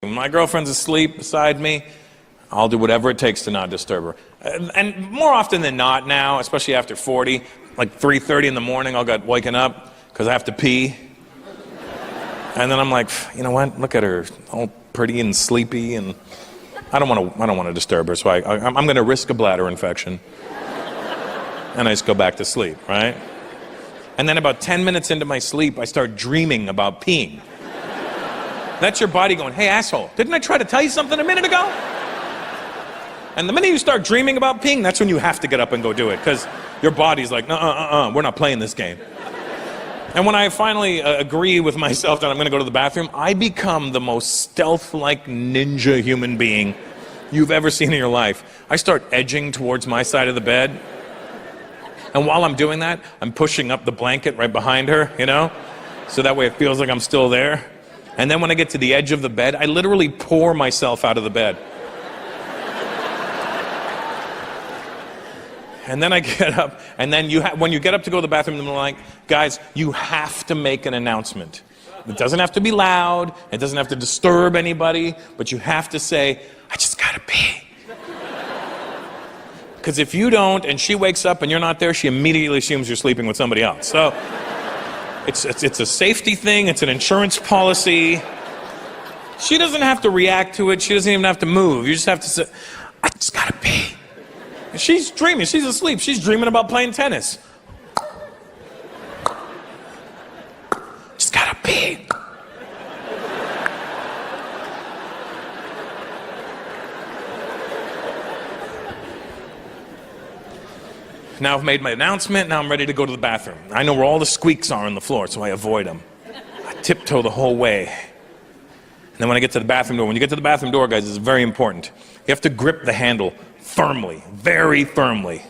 When my girlfriend's asleep beside me, I'll do whatever it takes to not disturb her. And more often than not now, especially after 40, like 3:30 in the morning, I'll get waken up because I have to pee. And then I'm like, you know what? Look at her, all pretty and sleepy, and I don't want to disturb her, so I'm going to risk a bladder infection. And I just go back to sleep, right? And then about 10 minutes into my sleep, I start dreaming about peeing. That's your body going, hey, asshole, didn't I try to tell you something a minute ago? And the minute you start dreaming about peeing, that's when you have to get up and go do it, because your body's like, we're not playing this game. And when I finally agree with myself that I'm going to go to the bathroom, I become the most stealth-like ninja human being you've ever seen in your life. I start edging towards my side of the bed. And while I'm doing that, I'm pushing up the blanket right behind her, you know? So that way it feels like I'm still there. And then when I get to the edge of the bed, I literally pour myself out of the bed. And then I get up, and then when you get up to go to the bathroom, I'm like, guys, you have to make an announcement. It doesn't have to be loud, it doesn't have to disturb anybody, but you have to say, I just gotta pee. Because if you don't, and she wakes up and you're not there, she immediately assumes you're sleeping with somebody else. So it's a safety thing, it's an insurance policy. She doesn't have to react to it, she doesn't even have to move. You just have to say, I just gotta pee. She's dreaming, she's asleep, she's dreaming about playing tennis. Just gotta pee. Now I've made my announcement, now I'm ready to go to the bathroom. I know where all the squeaks are on the floor, so I avoid them. I tiptoe the whole way. And then when I get to the bathroom door, when you get to the bathroom door, guys, it's very important. You have to grip the handle firmly, very firmly.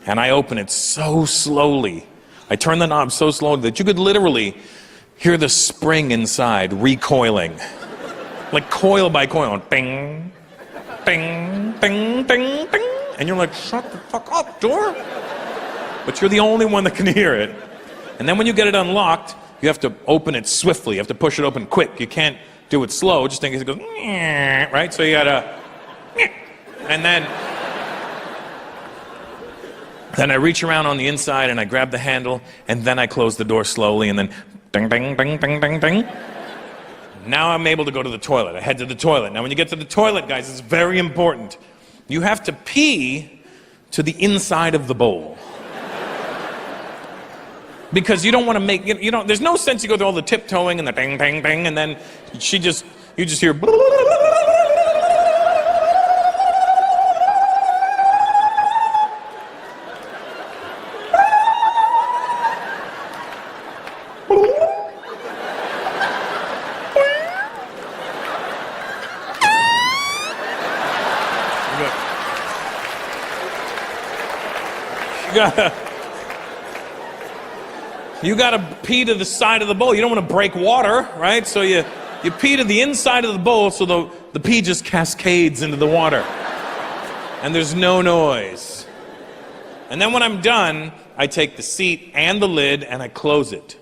And I open it so slowly. I turn the knob so slowly that you could literally hear the spring inside recoiling. Like coil by coil. Bing, bing, bing, bing, bing. And you're like, shut the fuck up, door. But you're the only one that can hear it. And then when you get it unlocked, you have to open it swiftly. You have to push it open quick. You can't do it slow, just think it goes, right? So you gotta, and then I reach around on the inside and I grab the handle and then I close the door slowly and then ding, ding, ding, ding, ding, ding. Now I'm able to go to the toilet. I head to the toilet. Now when you get to the toilet, guys, it's very important. You have to pee to the inside of the bowl. Because you don't want to make, you know, there's no sense you go through all the tiptoeing and the bang, bang, bang, and then you just hear you gotta pee to the side of the bowl. You don't want to break water, right? So you pee to the inside of the bowl so the pee just cascades into the water. And there's no noise. And then when I'm done, I take the seat and the lid and I close it.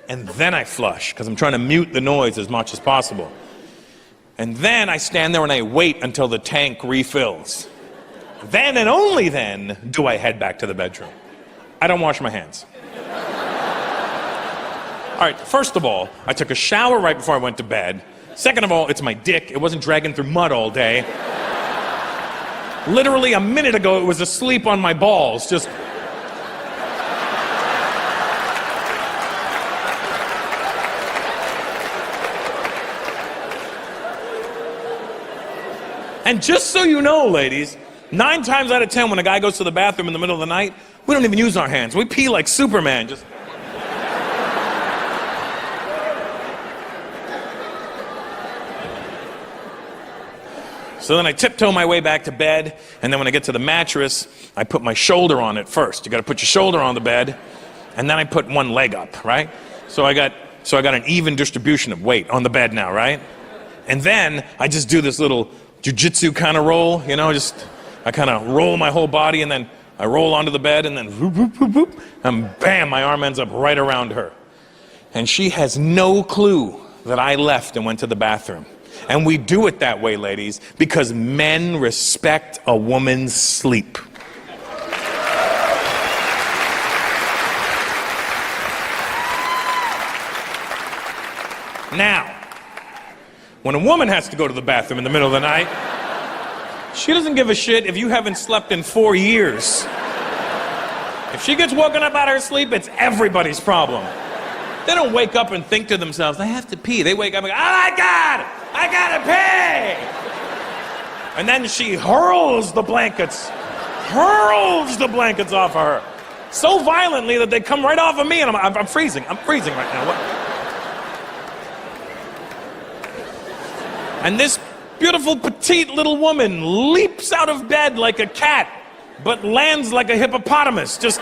And then I flush, because I'm trying to mute the noise as much as possible. And then I stand there and I wait until the tank refills. Then and only then do I head back to the bedroom. I don't wash my hands. All right, first of all, I took a shower right before I went to bed. Second of all, it's my dick. It wasn't dragging through mud all day. Literally a minute ago, it was asleep on my balls, just... And just so you know, ladies, 9 times out of 10 when a guy goes to the bathroom in the middle of the night, we don't even use our hands. We pee like Superman, just... So then I tiptoe my way back to bed, and then when I get to the mattress, I put my shoulder on it first. You gotta put your shoulder on the bed, and then I put one leg up, right? So I got an even distribution of weight on the bed now, right? And then I just do this little jiu-jitsu kind of roll, you know, I kind of roll my whole body, and then I roll onto the bed, and then whoop, whoop, whoop, whoop, and bam, my arm ends up right around her. And she has no clue that I left and went to the bathroom. And we do it that way, ladies, because men respect a woman's sleep. Now, when a woman has to go to the bathroom in the middle of the night, she doesn't give a shit if you haven't slept in 4 years. If she gets woken up out of her sleep, it's everybody's problem. They don't wake up and think to themselves, I have to pee. They wake up and go, oh my God, I gotta pee. And then she hurls the blankets off of her. So violently that they come right off of me and I'm freezing. I'm freezing right now. What? And this beautiful, petite little woman leaps out of bed like a cat, but lands like a hippopotamus. Just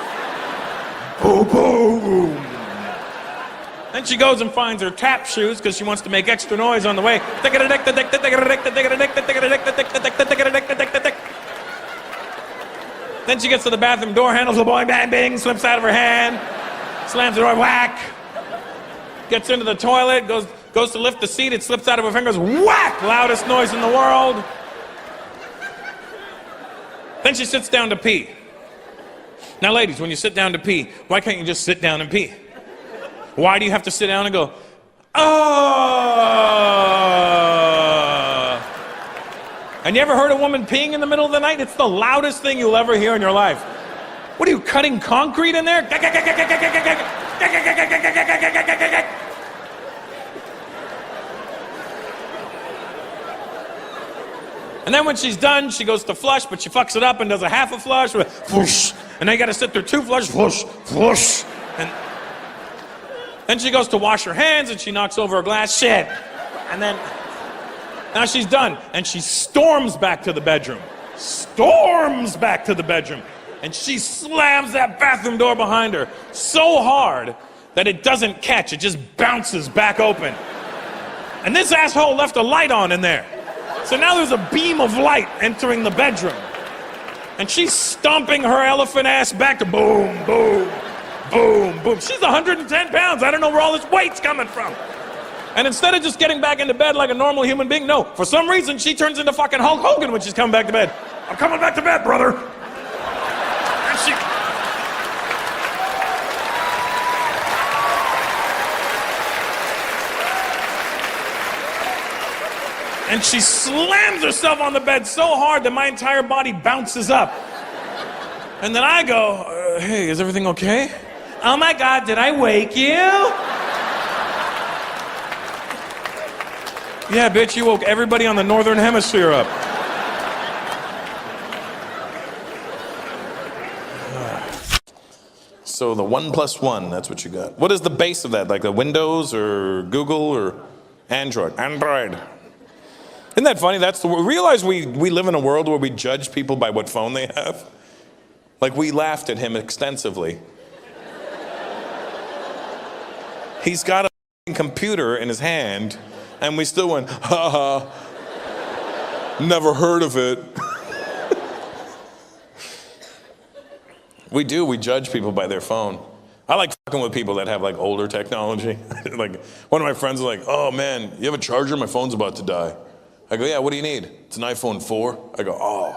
boom, boom, boom. Then she goes and finds her tap shoes because she wants to make extra noise on the way. Then she gets to the bathroom door handles, the boing, bang, bing, slips out of her hand, slams the door, whack. Gets into the toilet, goes to lift the seat, it slips out of her fingers, whack! Loudest noise in the world. Then she sits down to pee. Now, ladies, when you sit down to pee, why can't you just sit down and pee? Why do you have to sit down and go, oh? And you ever heard a woman peeing in the middle of the night? It's the loudest thing you'll ever hear in your life. What are you, cutting concrete in there? And then when she's done, she goes to flush, but she fucks it up and does a half a flush, whoosh, and then you gotta sit there 2 flushes, whoosh, whoosh. And then she goes to wash her hands and she knocks over a glass, shit. And then, now she's done. And she storms back to the bedroom. And she slams that bathroom door behind her so hard that it doesn't catch, it just bounces back open. And this asshole left a light on in there. So now there's a beam of light entering the bedroom. And she's stomping her elephant ass back to boom, boom, boom, boom. She's 110 pounds. I don't know where all this weight's coming from. And instead of just getting back into bed like a normal human being, no, for some reason she turns into fucking Hulk Hogan when she's coming back to bed. I'm coming back to bed, brother. And she slams herself on the bed so hard that my entire body bounces up. And then I go, hey, is everything okay? Oh my God, did I wake you? Yeah, bitch, you woke everybody on the northern hemisphere up. So the 1+1, that's what you got. What is the base of that? Like the Windows or Google or Android? Android. Isn't that funny? Realize we live in a world where we judge people by what phone they have? Like, we laughed at him extensively. He's got a computer in his hand, and we still went, ha ha, never heard of it. We judge people by their phone. I like fucking with people that have like older technology. Like, one of my friends is like, oh man, you have a charger? My phone's about to die. I go, yeah, what do you need? It's an iPhone 4. I go, oh.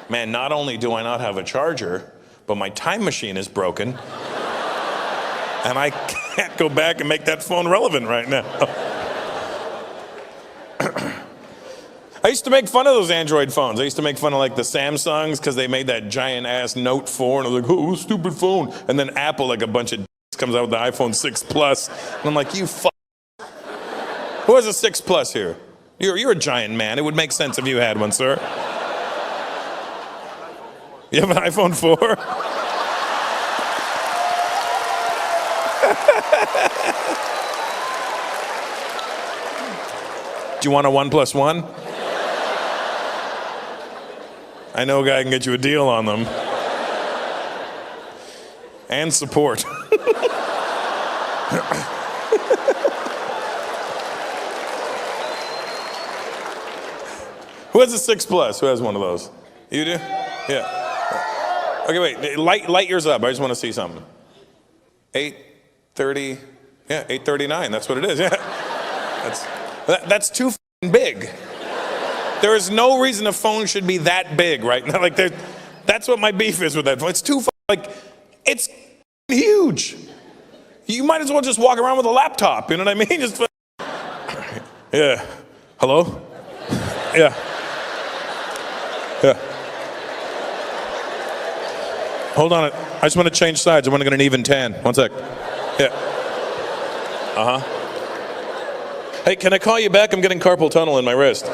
Man, not only do I not have a charger, but my time machine is broken. And I can't go back and make that phone relevant right now. I used to make fun of those Android phones. I used to make fun of like the Samsungs because they made that giant ass Note 4 and I was like, oh, stupid phone. And then Apple, like a bunch of comes out with the iPhone 6 Plus. And I'm like, you fuck. Who has a 6 Plus here? You're a giant man. It would make sense if you had one, sir. You have an iPhone 4? Do you want a 1+1? I know a guy can get you a deal on them. And support. Who has a 6 Plus? Who has one of those? You do? Yeah. Okay, wait. Light yours up. I just want to see something. 830. Yeah, 839. That's what it is. Yeah. That's too big. There is no reason a phone should be that big, right? Like, that's what my beef is with that phone. It's too, it's huge. You might as well just walk around with a laptop, you know what I mean? Just, yeah. Hello? Yeah. Yeah. Hold on. I just want to change sides. I want to get an even tan. One sec. Yeah. Uh-huh. Hey, can I call you back? I'm getting carpal tunnel in my wrist.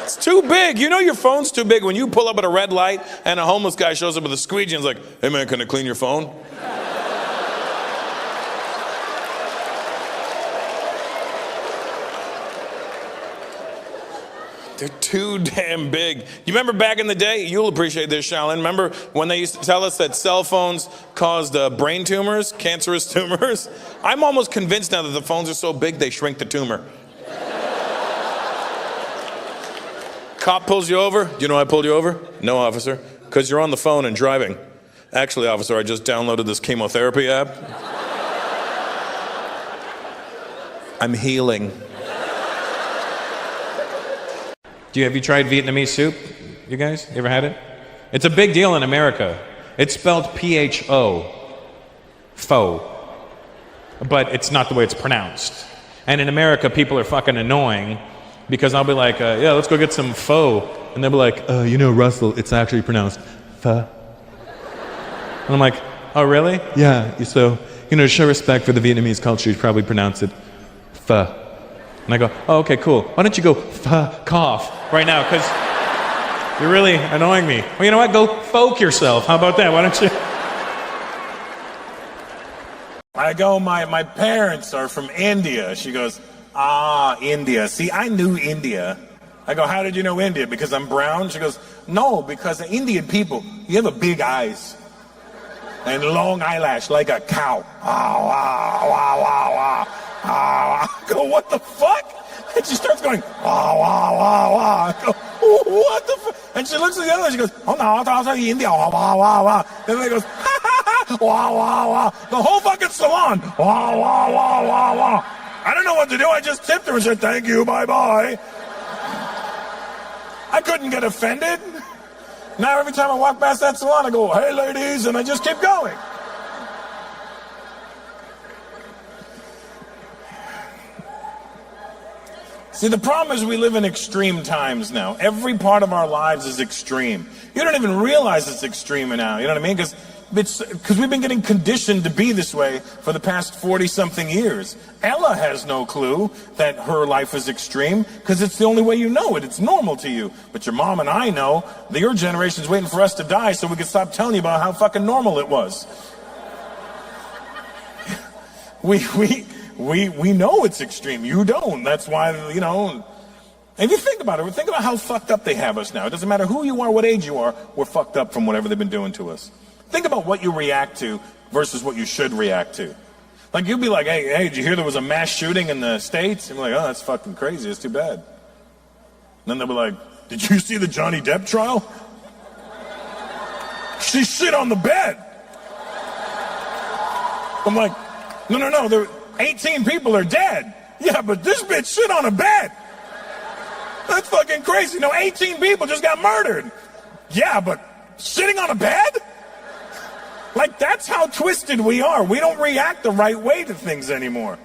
It's too big. You know your phone's too big when you pull up at a red light and a homeless guy shows up with a squeegee and is like, hey man, can I clean your phone? They're too damn big. You remember back in the day? You'll appreciate this, Shaolin. Remember when they used to tell us that cell phones caused brain tumors, cancerous tumors? I'm almost convinced now that the phones are so big they shrink the tumor. Cop pulls you over. Do you know why I pulled you over? No, officer. Because you're on the phone and driving. Actually, officer, I just downloaded this chemotherapy app. I'm healing. Have you tried Vietnamese soup? You guys? You ever had it? It's a big deal in America. It's spelled P-H-O. Pho. But it's not the way it's pronounced. And in America, people are fucking annoying because I'll be like, yeah, let's go get some pho. And they'll be like, Russell, it's actually pronounced pho. And I'm like, oh, really? Yeah, so, to show respect for the Vietnamese culture, you'd probably pronounce it pho. And I go, oh, okay, cool. Why don't you go cough right now? Because you're really annoying me. Well, you know what? Go folk yourself. How about that? Why don't you? I go, my parents are from India. She goes, India. See, I knew India. I go, how did you know India? Because I'm brown? She goes, no, because the Indian people, you have big eyes and long eyelash like a cow. I go, what the fuck? And she starts going, wah, wah, wah, wah. I go, what the fuck? And she looks at the other and she goes, oh no, that's India, wah, wah, wah, wah. And then it goes, ha, ha, ha, wah, wah, wah. The whole fucking salon, wah, wah, wah, wah, wah. I don't know what to do. I just tipped her and said, thank you, bye-bye. I couldn't get offended. Now every time I walk past that salon, I go, hey ladies, and I just keep going. See, the problem is we live in extreme times now. Every part of our lives is extreme. You don't even realize it's extreme now, you know what I mean? Because we've been getting conditioned to be this way for the past 40-something years. Ella has no clue that her life is extreme because it's the only way you know it. It's normal to you. But your mom and I know that your generation's waiting for us to die so we can stop telling you about how fucking normal it was. We know it's extreme. You don't. That's why, if you think about it, think about how fucked up they have us now. It doesn't matter who you are, what age you are, we're fucked up from whatever they've been doing to us. Think about what you react to versus what you should react to. Like, you'd be like, hey, did you hear there was a mass shooting in the States? And you're like, oh, that's fucking crazy. It's too bad. And then they'll be like, did you see the Johnny Depp trial? She shit on the bed. I'm like, no, 18 people are dead. Yeah, but this bitch shit on a bed. That's fucking crazy. No, 18 people just got murdered. Yeah, but sitting on a bed? Like, that's how twisted we are. We don't react the right way to things anymore.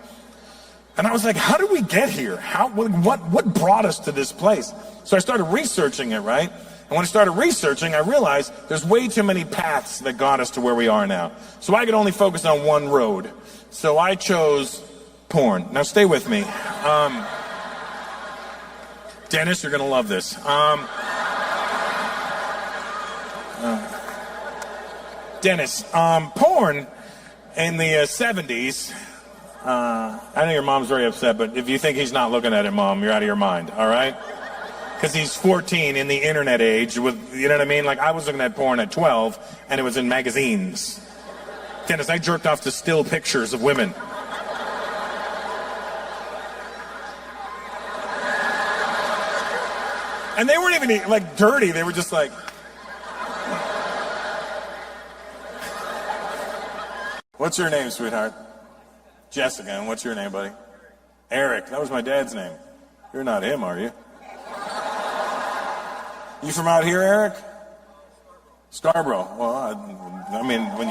And I was like, how did we get here? What brought us to this place? So I started researching it, right? And when I started researching, I realized there's way too many paths that got us to where we are now. So I could only focus on one road. So I chose porn. Now stay with me. Dennis, you're going to love this. Dennis, porn in the 70s, I know your mom's very upset, but if you think he's not looking at it, Mom, you're out of your mind, all right? Because he's 14 in the internet age with, you know what I mean? Like, I was looking at porn at 12, and it was in magazines. Dennis, I jerked off to still pictures of women. And they weren't even, like, dirty. They were just like... What's your name, sweetheart? Jessica. And what's your name, buddy? Eric, that was my dad's name. You're not him, are you? You from out here, Eric? Scarborough. Well, I mean, when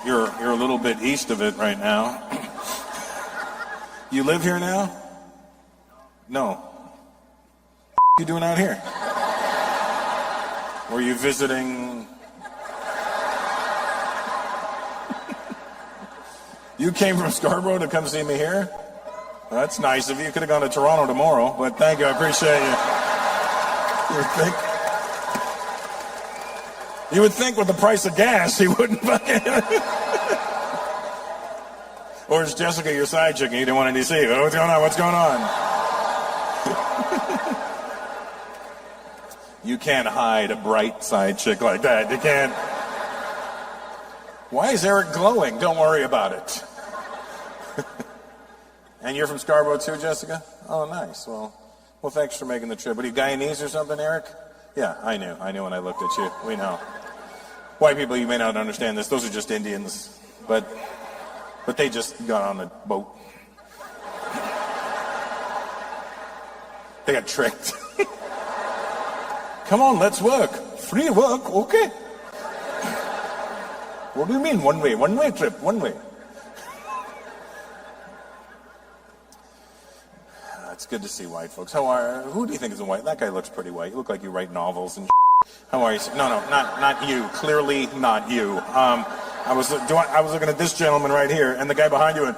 you're a little bit east of it right now. You live here now? No. What you doing out here? Were you visiting? You came from Scarborough to come see me here? Well, that's nice of you. You could have gone to Toronto tomorrow, but thank you. I appreciate you. You would think with the price of gas, he wouldn't fucking... Or is Jessica your side chick and you didn't want to see? What's going on? What's going on? You can't hide a bright side chick like that. You can't. Why is Eric glowing? Don't worry about it. And you're from Scarborough too, Jessica? Oh, nice. Well, thanks for making the trip. What are you, Guyanese or something, Eric? Yeah, I knew when I looked at you. We know. White people, you may not understand this. Those are just Indians. But they just got on a boat. They got tricked. Come on, let's work. Free work, okay. What do you mean, one way? One-way trip, one way. It's good to see white folks. Who do you think is a white? That guy looks pretty white. You look like you write novels and How are you? No, not you. Clearly not you. I was looking at this gentleman right here, and the guy behind you went,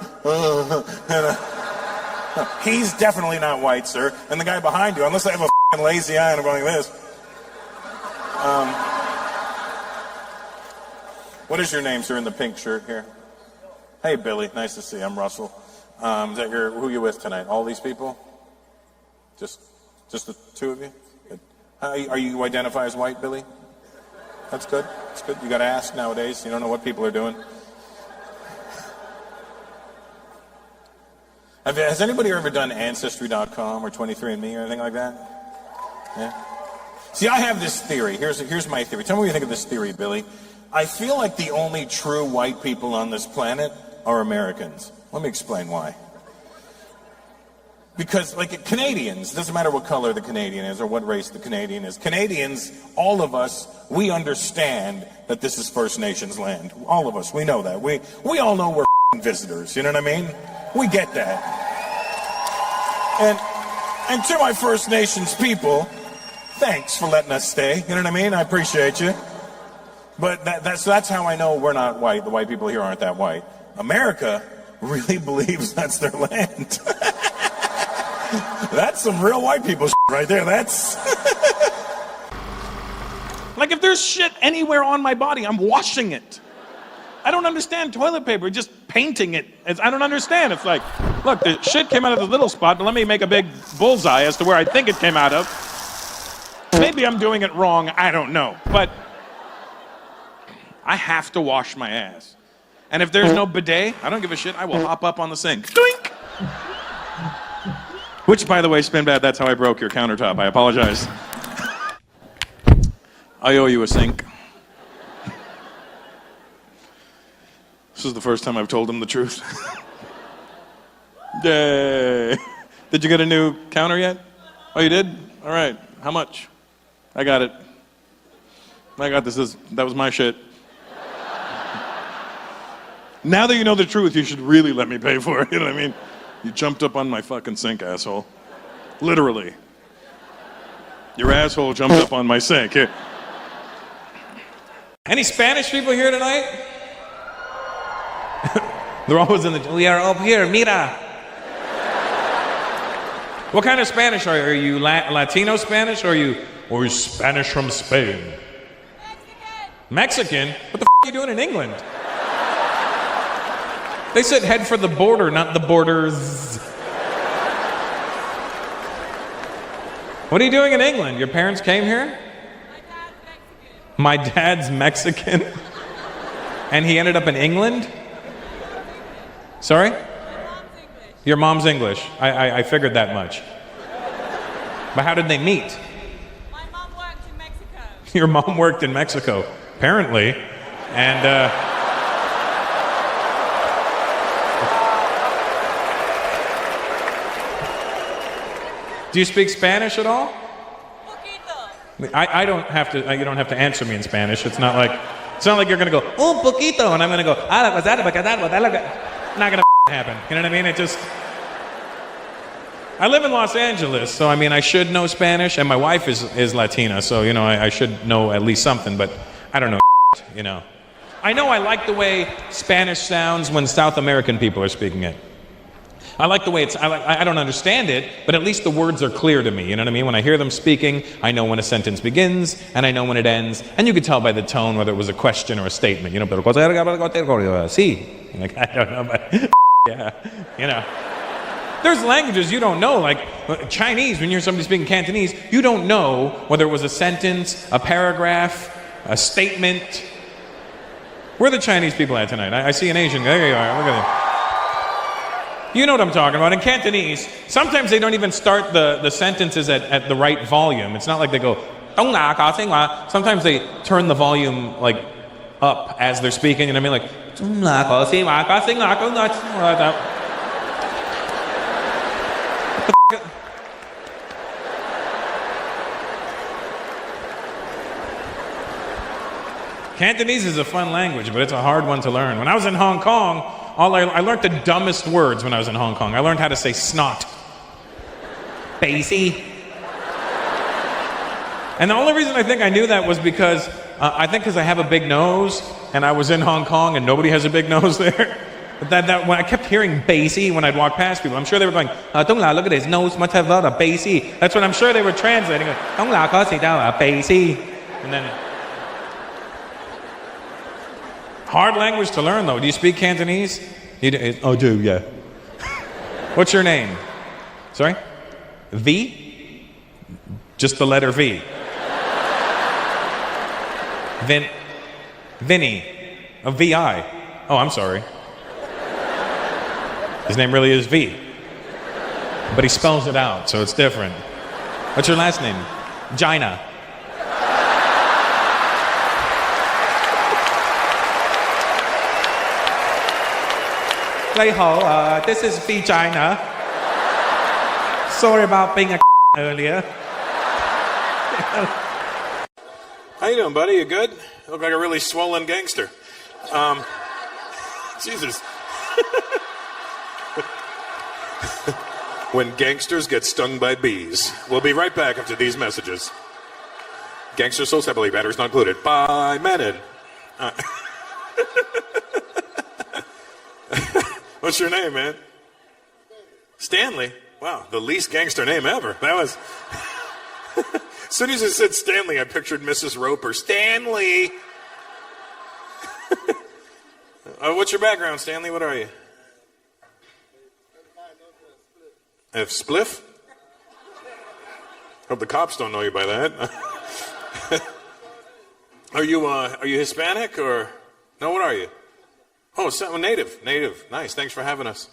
he's definitely not white, sir. And the guy behind you, unless I have a f***ing lazy eye and I'm going like this. What is your name, sir, in the pink shirt here? Hey, Billy. Nice to see you. I'm Russell. Is that who you with tonight? All these people? Just the two of you? Good. Are you identify as white, Billy? That's good. That's good. You got to ask nowadays. You don't know what people are doing. Has anybody ever done Ancestry.com or 23andMe or anything like that? Yeah. See, I have this theory. Here's my theory. Tell me what you think of this theory, Billy. I feel like the only true white people on this planet are Americans. Let me explain why. Because, like, Canadians, doesn't matter what color the Canadian is or what race the Canadian is. Canadians, all of us, we understand that this is First Nations land. All of us, we know that. We all know we're visitors, you know what I mean? We get that. And to my First Nations people, thanks for letting us stay, you know what I mean? I appreciate you. But that's how I know we're not white. The white people here aren't that white. America really believes that's their land. That's some real white people right there. That's like if there's shit anywhere on my body, I'm washing it. I don't understand toilet paper, just painting it. I don't understand. It's like, look, the shit came out of this little spot, but let me make a big bullseye as to where I think it came out of. Maybe I'm doing it wrong, I don't know. But I have to wash my ass. And if there's no bidet, I don't give a shit. I will hop up on the sink. Doink! Which, by the way, Spinbad, that's how I broke your countertop. I apologize. I owe you a sink. This is the first time I've told him the truth. Yay! Did you get a new counter yet? Oh, you did? All right. How much? I got it. I got this. That was my shit. Now that you know the truth, you should really let me pay for it. You know what I mean? You jumped up on my fucking sink, asshole. Literally. Your asshole jumped up on my sink. Here. Any Spanish people here tonight? They're always in the... We are up here, mira. What kind of Spanish are you? Are you Latino Spanish or are you Spanish from Spain? Mexican? What the f*** are you doing in England? They said head for the border, not the borders. What are you doing in England? Your parents came here? My dad's Mexican. And he ended up in England? Sorry? Your mom's English. I figured that much. But how did they meet? My mom worked in Mexico. Your mom worked in Mexico, apparently. And Do you speak Spanish at all? Poquito. I don't have to. You don't have to answer me in Spanish. It's not like you're gonna go un poquito, and I'm gonna go. Not gonna happen. You know what I mean? It just. I live in Los Angeles, so I mean I should know Spanish, and my wife is Latina, so you know I should know at least something. But I don't know. You know. I know I like the way Spanish sounds when South American people are speaking it. I like the way it's, I don't understand it, but at least the words are clear to me, you know what I mean? When I hear them speaking, I know when a sentence begins, and I know when it ends, and you could tell by the tone whether it was a question or a statement, you know, pero sí. Like, I don't know, but yeah, you know. There's languages you don't know, like Chinese, when you hear somebody speaking Cantonese, you don't know whether it was a sentence, a paragraph, a statement. Where are the Chinese people at tonight? I see an Asian, there you are, look at them. You know what I'm talking about. In Cantonese, sometimes they don't even start the sentences at the right volume. It's not like they go, sometimes they turn the volume like up as they're speaking, and I mean like, Cantonese is a fun language, but it's a hard one to learn. When I was in Hong Kong, I learned the dumbest words when I was in Hong Kong. I learned how to say snot. Basie. And the only reason I think I knew that was because, I have a big nose, and I was in Hong Kong and nobody has a big nose there. But when I kept hearing basie when I'd walk past people, I'm sure they were going, Dong La, look at his nose, must have a lot of basie. That's what I'm sure they were translating. Dong La, basie. And then... Hard language to learn, though. Do you speak Cantonese? I do, yeah. What's your name? Sorry? V? Just the letter V. Vinny. V-I. Oh, I'm sorry. His name really is V. But he spells it out, so it's different. What's your last name? Gina. This is vagina. Sorry about being a earlier. How you doing, buddy? You good? You look like a really swollen gangster. Jesus. When gangsters get stung by bees. We'll be right back after these messages. Gangsters sold separately, batteries not included. By Menon. What's your name, man? Stanley. Wow, the least gangster name ever. That was... As soon as it said Stanley, I pictured Mrs. Roper. Stanley! What's your background, Stanley? What are you? F. Spliff? Hope the cops don't know you by that. Are you Hispanic or... No, what are you? Oh, native. Native. Nice. Thanks for having us.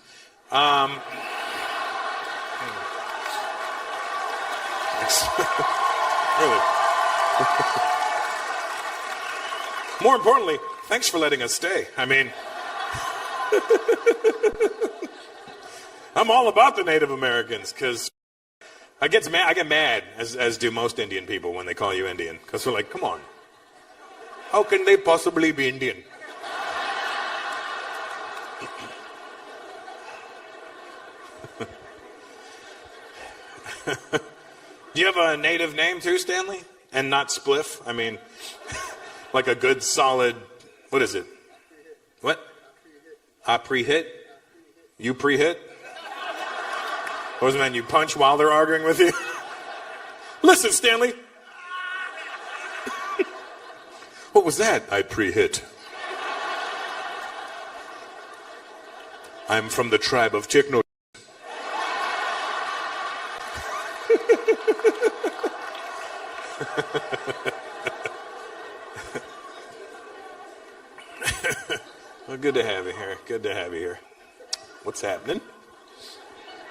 Really. More importantly, thanks for letting us stay. I mean, I'm all about the Native Americans because I get mad, as do most Indian people when they call you Indian, because they're like, come on, how can they possibly be Indian? Do you have a native name too, Stanley? And not Spliff? I mean, like a good solid, what is it? What? I pre-hit? You pre-hit? What was it, man? You punch while they're arguing with you? Listen, Stanley. What was that? I pre-hit. I'm from the tribe of Chikno. Well, good to have you here. Good to have you here. What's happening?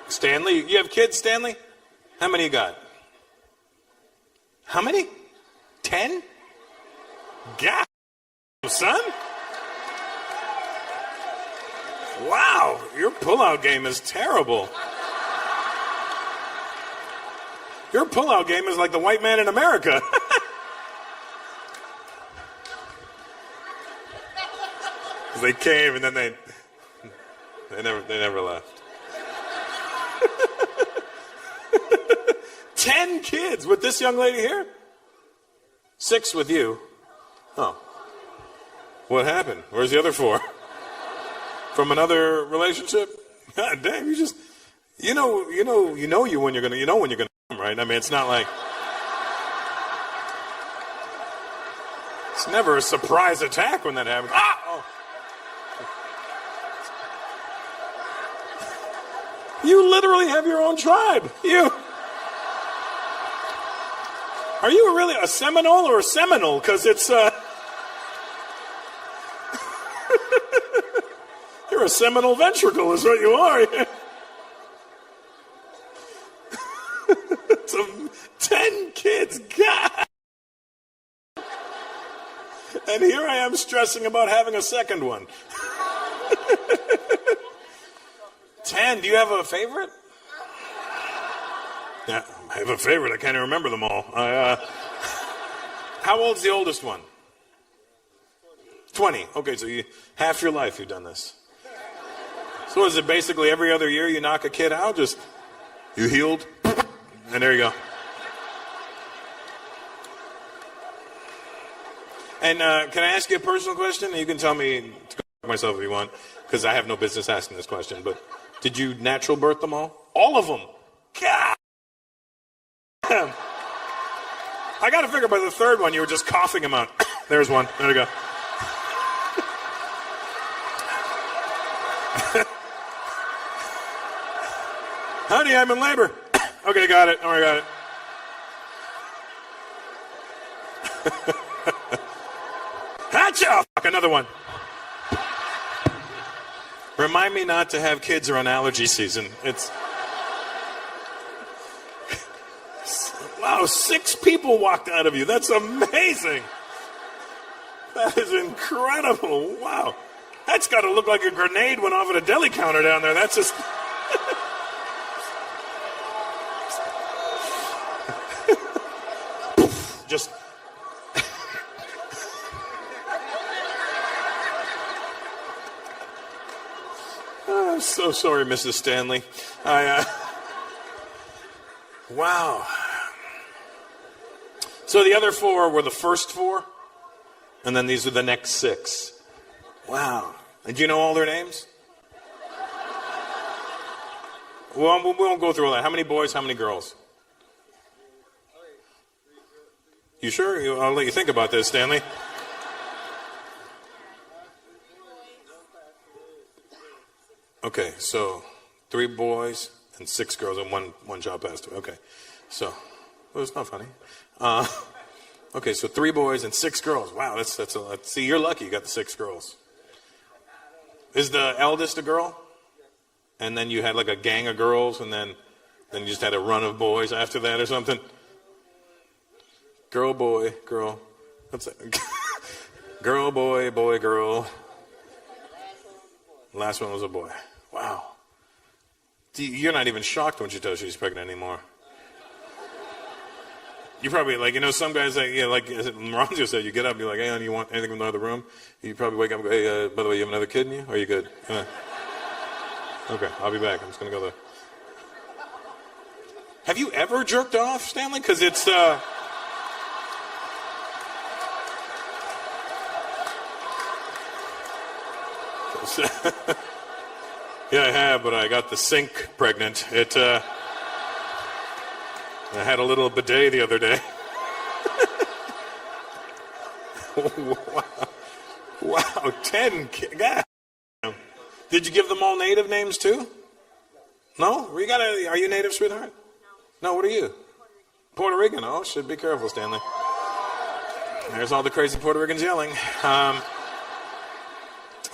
Stanley, you have kids, Stanley? How many you got? How many? 10? God, son. Wow, your pullout game is terrible. Your pullout game is like the white man in America. They came and then they never left. 10 kids with this young lady here? 6 with you. Oh. What happened? Where's the other 4? From another relationship? God damn, you know when you're gonna come, right? I mean, it's not like it's never a surprise attack when that happens. Ah! Oh. You literally have your own tribe. Are you really a Seminole or a Seminole? Because it's you're a Seminole ventricle is what you are. Some 10 kids, God. And here I am stressing about having a second one. 10, do you have a favorite? Yeah, I have a favorite. I can't even remember them all. How old's the oldest one? 20. Okay, so half your life you've done this. So is it basically every other year you knock a kid out? Just, you healed, and there you go. And can I ask you a personal question? You can tell me to go myself if you want, because I have no business asking this question, but did you natural birth them all? All of them. God. I got to figure by the third one you were just coughing them out. There's one. There we go. Honey, I'm in labor. Okay, got it. Oh, I got it. Hatcha! Fuck, another one. Remind me not to have kids around allergy season. It's... Wow, 6 people walked out of you. That's amazing. That is incredible. Wow. That's got to look like a grenade went off at a deli counter down there. That's just... just... I'm so sorry, Mrs. Stanley. Wow. So the other 4 were the first 4, and then these are the next 6. Wow. And do you know all their names? Well, we won't go through all that. How many boys, how many girls? You sure? I'll let you think about this, Stanley. Okay, so 3 boys and 6 girls, and one child passed away. Okay, so well, it's not funny. Okay, so 3 boys and 6 girls. Wow, that's a lot. See, you're lucky you got the 6 girls. Is the eldest a girl? And then you had like a gang of girls, and then you just had a run of boys after that or something? Girl, boy, girl. What's that? Girl, boy, boy, girl. Last one was a boy. Wow. You're not even shocked when she tells you she's pregnant anymore. You probably, like, some guys, like Ronzio said, you get up and you're like, hey, honey, you want anything from the other room? You probably wake up and go, hey, by the way, you have another kid in you? Or are you good? Okay, I'll be back. I'm just going to go there. Have you ever jerked off, Stanley? Because it's, yeah, I have, but I got the sink pregnant. I had a little bidet the other day. Wow, 10 kids. God. Did you give them all native names too? No? Are you native, sweetheart? No, what are you? Puerto Rican. Oh, shit, be careful, Stanley. There's all the crazy Puerto Ricans yelling. Let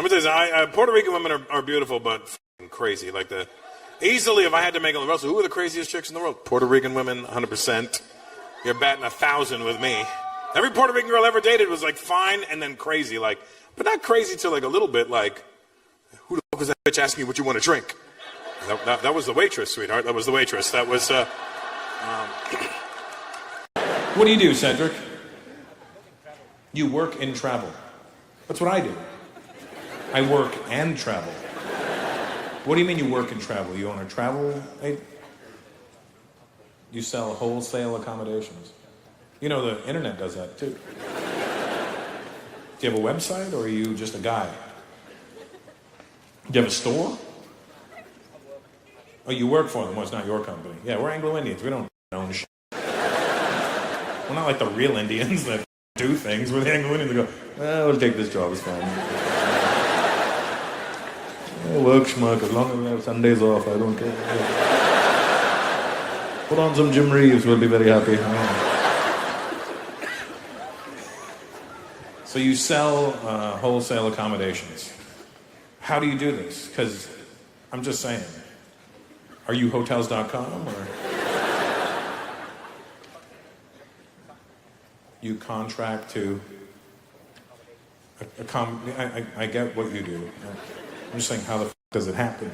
me tell you, Puerto Rican women are beautiful, but crazy. Easily, if I had to make a Russell, who are the craziest chicks in the world? Puerto Rican women, 100%. You're batting 1,000 with me. Every Puerto Rican girl I ever dated was fine and then crazy, but not crazy to a little bit who the fuck was that bitch asking you what you want to drink? That was the waitress, sweetheart. That was the waitress. That was What do you do, Cedric? You work in travel. That's what I do. I work and travel. What do you mean you work and travel? You own a travel aid? You sell wholesale accommodations. You know, the internet does that too. Do you have a website, or are you just a guy? Do you have a store? Oh, you work for them. Well, it's not your company. Yeah, we're Anglo-Indians. We don't own shit. We're not like the real Indians that do things. We're the Anglo-Indians that go, well, we'll take this job, it's fine. Work schmuck, as long as we have Sundays off, I don't care. Put on some Jim Reeves, we'll be very happy. So you sell wholesale accommodations. How do you do this? Because I'm just saying, are you Hotels.com or you contract to I get what you do. I'm just saying, how the f does it happen?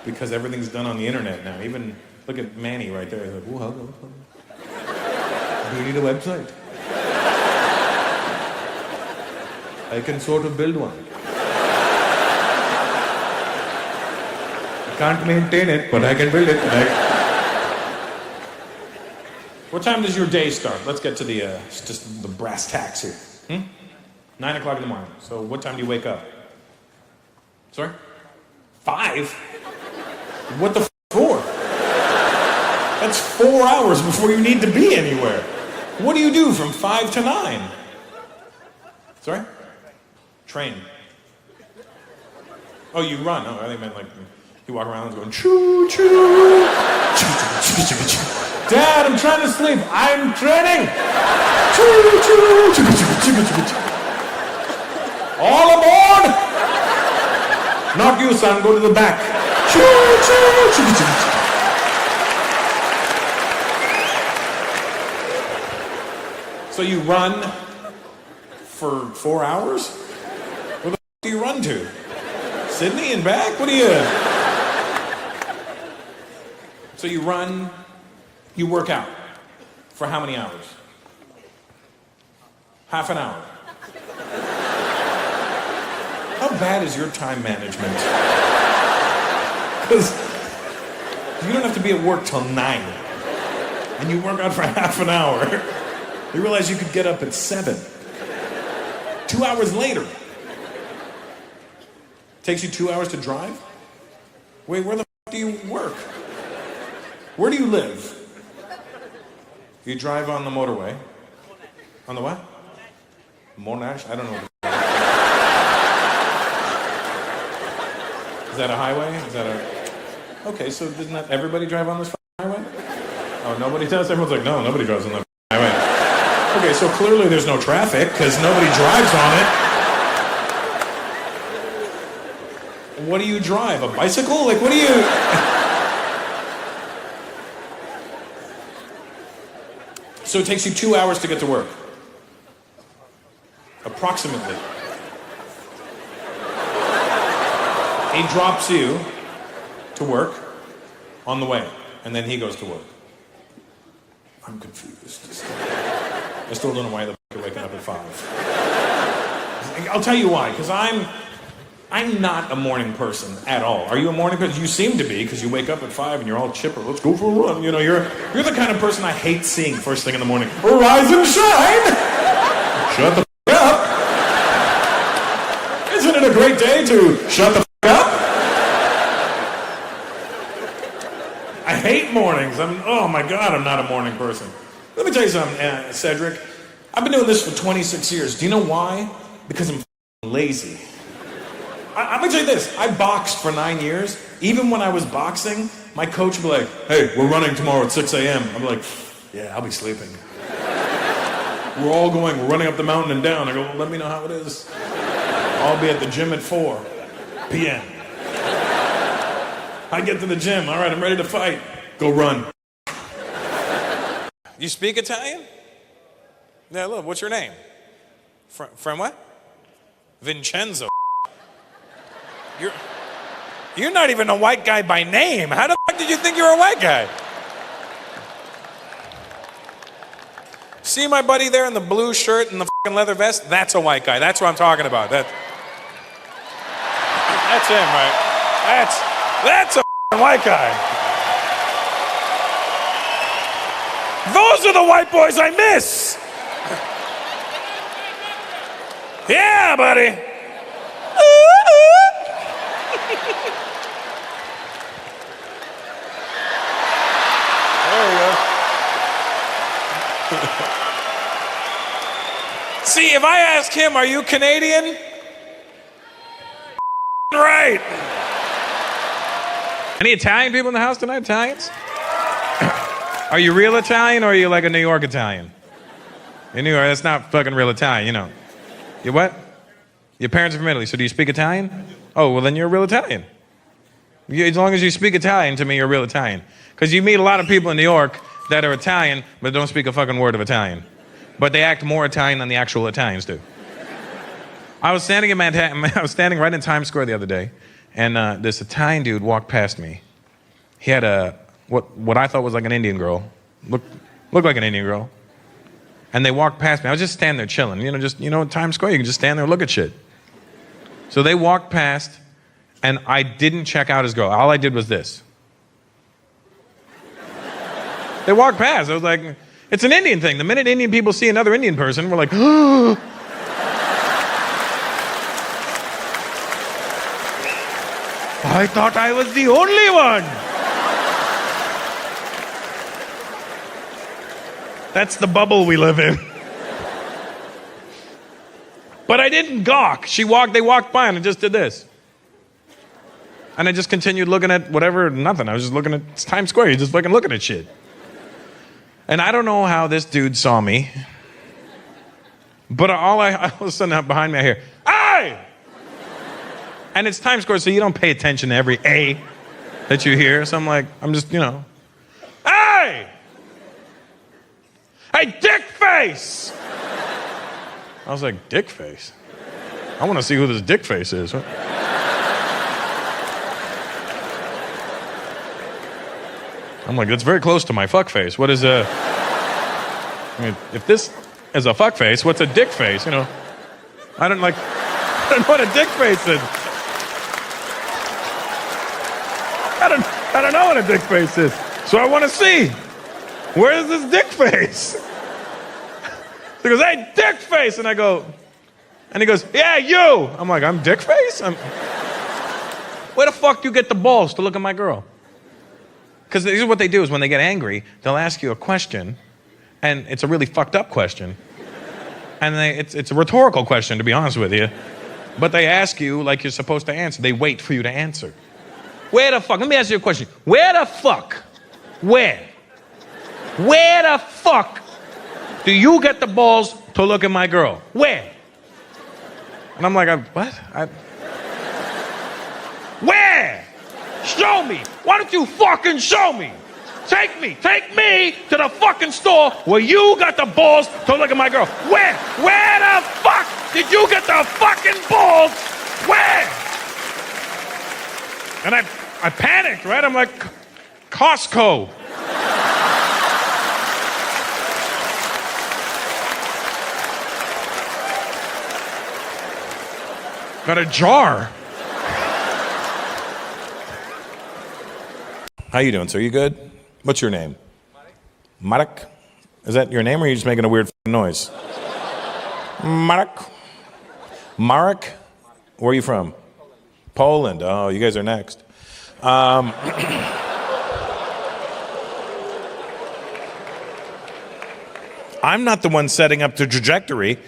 Because everything's done on the internet now. Even look at Manny right there. He's like, well, do you need a website? I can sort of build one. I can't maintain it, but I can build it. What time does your day start? Let's get to the just the brass tacks here. 9 o'clock in the morning. So what time do you wake up? Sorry? 5? What the f for? That's 4 hours before you need to be anywhere. What do you do from 5 to 9? Sorry? Train. Oh, you run. Oh, I think meant like you walk around going choo choo. Dad, I'm trying to sleep. I'm training. Choo choo. All aboard! Not you, son. Go to the back. Choo choo. So you run for 4 hours? Where the f do you run to? Sydney and back? What do you... So you run, you work out. For how many hours? Half an hour. How bad is your time management? Because you don't have to be at work till 9. And you work out for half an hour. You realize you could get up at 7. 2 hours later. Takes you 2 hours to drive? Wait, where the f do you work? Where do you live? You drive on the motorway. On the what? Monash? I don't know. Is that a highway? Is that a... Okay, so doesn't that everybody drive on this highway? Oh, nobody does? Everyone's like, no, nobody drives on the highway. Okay, so clearly there's no traffic because nobody drives on it. What do you drive? A bicycle? Like, what do you... So it takes you 2 hours to get to work. Approximately. He drops you to work on the way, and then he goes to work. I'm confused. I still don't know why the f*** you're waking up at 5. I'll tell you why, because I'm not a morning person at all. Are you a morning person? You seem to be, because you wake up at 5 and you're all chipper. Let's go for a run. You know, you're the kind of person I hate seeing first thing in the morning. Rise and shine! Shut the f*** up! Isn't it a great day to shut the f*** up? I hate mornings. Oh my God, I'm not a morning person. Let me tell you something, Cedric. I've been doing this for 26 years. Do you know why? Because I'm lazy. I'm gonna tell you this. I boxed for 9 years. Even when I was boxing, my coach would be like, hey, we're running tomorrow at 6 a.m. I'm like, yeah, I'll be sleeping. We're all going, we're running up the mountain and down. I go, well, let me know how it is. I'll be at the gym at 4 p.m. I get to the gym. All right, I'm ready to fight. Go run. You speak Italian? Yeah, look, what's your name? From what? Vincenzo. You're not even a white guy by name. How the fuck did you think you were a white guy? See my buddy there in the blue shirt and the fucking leather vest? That's a white guy. That's what I'm talking about. That's him, right? That's a fucking white guy. Those are the white boys I miss. Yeah, buddy. There we go. See, if I ask him, are you Canadian? Right. Any Italian people in the house tonight? Italians? Are you real Italian or are you like a New York Italian? In New York, that's not fucking real Italian, you know. You what? Your parents are from Italy, so do you speak Italian? Oh, well then you're a real Italian. As long as you speak Italian, to me, you're a real Italian. Because you meet a lot of people in New York that are Italian, but don't speak a fucking word of Italian. But they act more Italian than the actual Italians do. I was standing right in Times Square the other day, and this Italian dude walked past me. He had what I thought was like an Indian girl. Looked like an Indian girl. And they walked past me. I was just standing there chilling. In Times Square, you can just stand there and look at shit. So they walked past, and I didn't check out his girl. All I did was this. They walked past. I was like, it's an Indian thing. The minute Indian people see another Indian person, we're like, I thought I was the only one. That's the bubble we live in. But I didn't gawk. They walked by and I just did this. And I just continued looking at whatever, nothing. I was just looking at Times Square. You're just fucking looking at shit. And I don't know how this dude saw me. But all of a sudden behind me I hear, "Hey!" And it's Times Square, so you don't pay attention to every A that you hear. So I'm just, "Hey! Hey, dick face!" I was like, dick face? I want to see who this dick face is. I'm like, that's very close to my fuck face. What is a... I mean, if this is a fuck face, what's a dick face? I don't know what a dick face is. I don't know what a dick face is. So I want to see. Where is this dick face? He goes, "Hey, dick face!" And I go, and he goes, "Yeah, you!" I'm like, "I'm dick face?" Where the fuck do you get the balls to look at my girl? Because this is what they do, is when they get angry, they'll ask you a question, and it's a really fucked up question. And it's a rhetorical question, to be honest with you. But they ask you like you're supposed to answer. They wait for you to answer. Where the fuck, let me ask you a question. Where the fuck do you get the balls to look at my girl? Where? And I'm like, what? Where? Show me. Why don't you fucking show me? Take me to the fucking store where you got the balls to look at my girl. Where? Where the fuck did you get the fucking balls? Where? And I panicked, right? I'm like, Costco. Got a jar. How you doing, sir? You good? What's your name? Marek. Is that your name, or are you just making a weird noise? Marek. Marek? Where are you from? Poland. Oh, you guys are next. I'm not the one setting up the trajectory.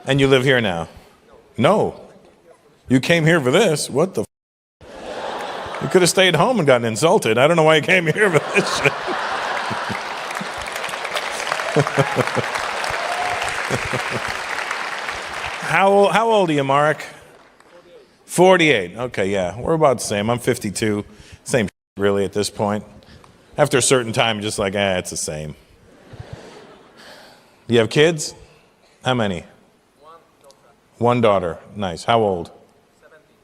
And you live here now? No. You came here for this? What the f***? You could have stayed home and gotten insulted. I don't know why you came here for this shit. How old are you, Marek? 48. Okay, yeah. We're about the same. I'm 52. Same really at this point. After a certain time, you're just like, it's the same. You have kids? How many? One daughter. Nice. How old?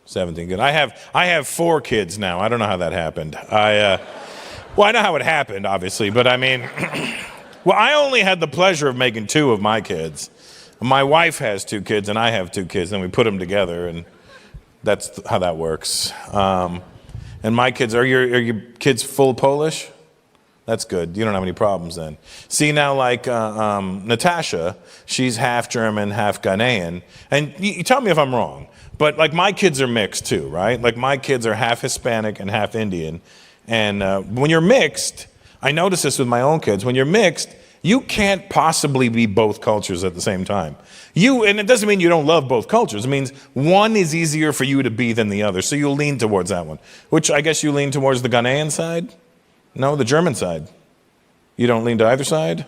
17. Good. I have 4 kids now. I don't know how that happened. Well, I know how it happened, obviously, but I mean, well, I only had the pleasure of making 2 of my kids. My wife has 2 kids, and I have 2 kids, and we put them together, and that's how that works. And my kids, are your kids full Polish? That's good. You don't have any problems then. See, now, like Natasha, she's half German, half Ghanaian. And you tell me if I'm wrong, but like my kids are mixed too, right? Like my kids are half Hispanic and half Indian. And when you're mixed, I notice this with my own kids, when you're mixed, you can't possibly be both cultures at the same time. And it doesn't mean you don't love both cultures. It means one is easier for you to be than the other. So you'll lean towards that one, which I guess you lean towards the Ghanaian side? No, the German side. You don't lean to either side?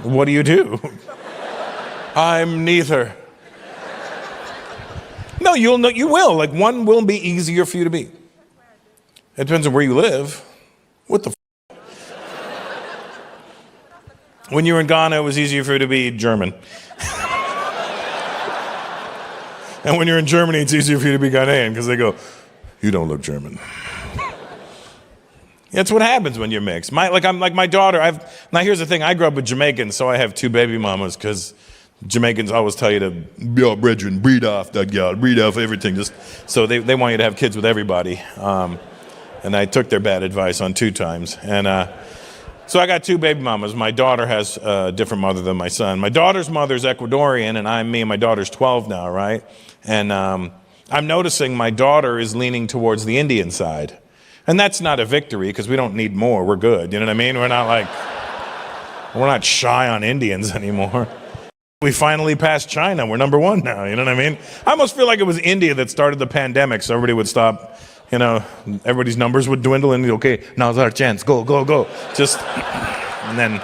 What do you do? I'm neither. No, you will. Like one will be easier for you to be. It depends on where you live. What the When you were in Ghana, it was easier for you to be German. And when you're in Germany, it's easier for you to be Ghanaian because they go, you don't look German. That's what happens when you're mixed. My daughter, now here's the thing, I grew up with Jamaicans, so I have 2 baby mamas because Jamaicans always tell you to, yo, brethren, breed off that gal, breed off everything. So they want you to have kids with everybody. And I took their bad advice on 2 times. And so I got 2 baby mamas. My daughter has a different mother than my son. My daughter's mother's Ecuadorian, and me and my daughter's 12 now, right? And I'm noticing my daughter is leaning towards the Indian side. And that's not a victory, because we don't need more. We're good, you know what I mean? We're not shy on Indians anymore. We finally passed China. We're number 1 now, you know what I mean? I almost feel like it was India that started the pandemic, so everybody would stop, everybody's numbers would dwindle, and okay, now's our chance, go. And then,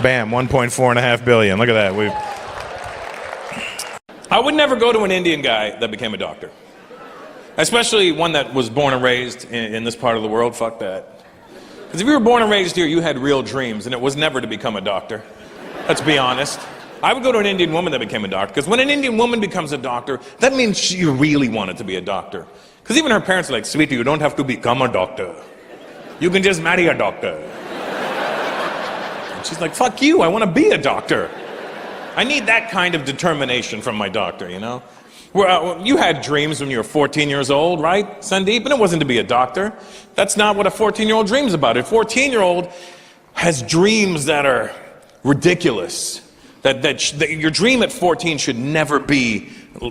bam, 1.4 billion. Look at that. I would never go to an Indian guy that became a doctor. Especially one that was born and raised in this part of the world. Fuck that. Because if you were born and raised here, you had real dreams, and it was never to become a doctor. Let's be honest. I would go to an Indian woman that became a doctor, because when an Indian woman becomes a doctor, that means she really wanted to be a doctor. Because even her parents are like, sweetie, you don't have to become a doctor. You can just marry a doctor. And she's like, fuck you, I want to be a doctor. I need that kind of determination from my doctor, You had dreams when you were 14 years old, right, Sandeep? And it wasn't to be a doctor. That's not what a 14-year-old dreams about. A 14-year-old has dreams that are ridiculous. That your dream at 14 should never be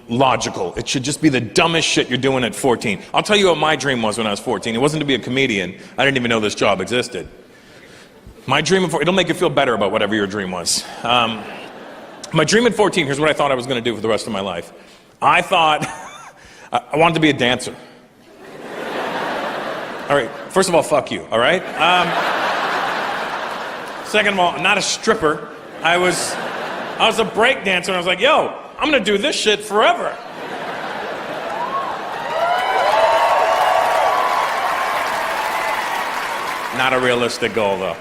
logical. It should just be the dumbest shit you're doing at 14. I'll tell you what my dream was when I was 14. It wasn't to be a comedian. I didn't even know this job existed. My dream at 14, it'll make you feel better about whatever your dream was. My dream at 14, here's what I thought I was going to do for the rest of my life. I thought I wanted to be a dancer. All right, first of all, fuck you, all right? Second of all, I'm not a stripper. I was a break dancer, and I was like, yo, I'm gonna do this shit forever. Not a realistic goal, though.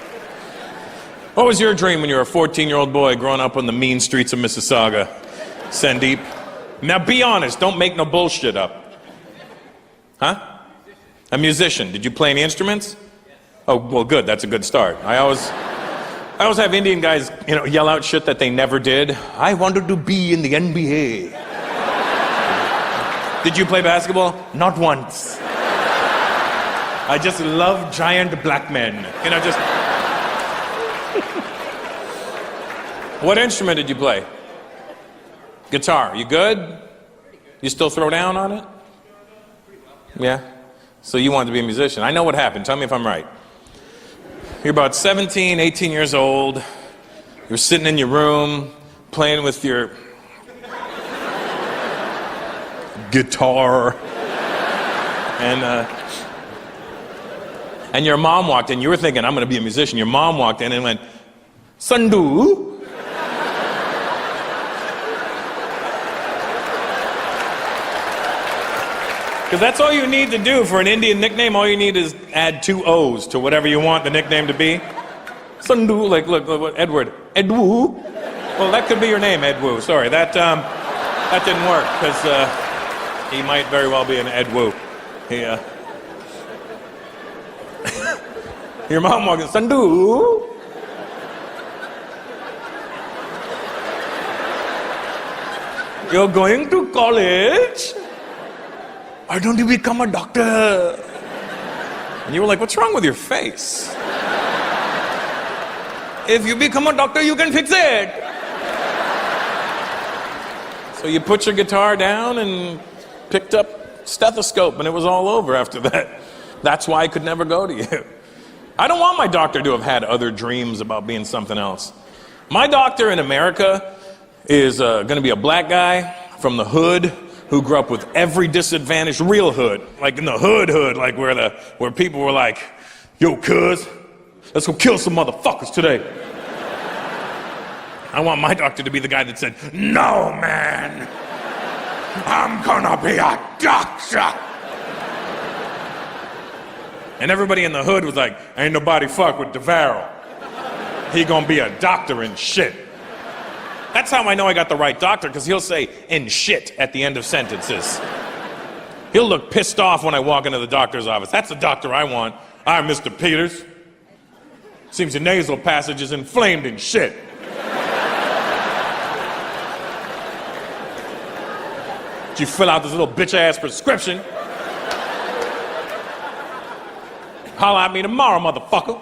What was your dream when you were a 14-year-old boy growing up on the mean streets of Mississauga, Sandeep? Now be honest, don't make no bullshit up. Huh? A musician. Did you play any instruments? Oh, well, good, that's a good start. I always have Indian guys, yell out shit that they never did. I wanted to be in the NBA. Did you play basketball? Not once. I just love giant black men. What instrument did you play? Guitar. You good? You still throw down on it? Yeah? So you wanted to be a musician. I know what happened. Tell me if I'm right. You're about 17, 18 years old. You're sitting in your room, playing with your guitar. And your mom walked in. You were thinking, I'm going to be a musician. Your mom walked in and went, Sandu. Because that's all you need to do for an Indian nickname. All you need is add 2 O's to whatever you want the nickname to be. Sandu, look, Edward. Edwu. Well, that could be your name, Edwu. Sorry, that didn't work, because he might very well be an Edwu. Your mom walks in, Sandu. You're going to college? Why don't you become a doctor? And you were like, what's wrong with your face? If you become a doctor, you can fix it. So you put your guitar down and picked up stethoscope, and it was all over after that. That's why I could never go to you. I don't want my doctor to have had other dreams about being something else. My doctor in America is going to be a black guy from the hood who grew up with every disadvantaged, real hood, like in the hood, like where people were like, yo, cuz, let's go kill some motherfuckers today. I want my doctor to be the guy that said, no, man, I'm gonna be a doctor. And everybody in the hood was like, ain't nobody fuck with DeVarrow. He gonna be a doctor and shit. That's how I know I got the right doctor, because he'll say, and shit, at the end of sentences. He'll look pissed off when I walk into the doctor's office. That's the doctor I want. I'm Mr. Peters. Seems your nasal passage is inflamed and shit. Did you fill out this little bitch-ass prescription? Holla at me tomorrow, motherfucker.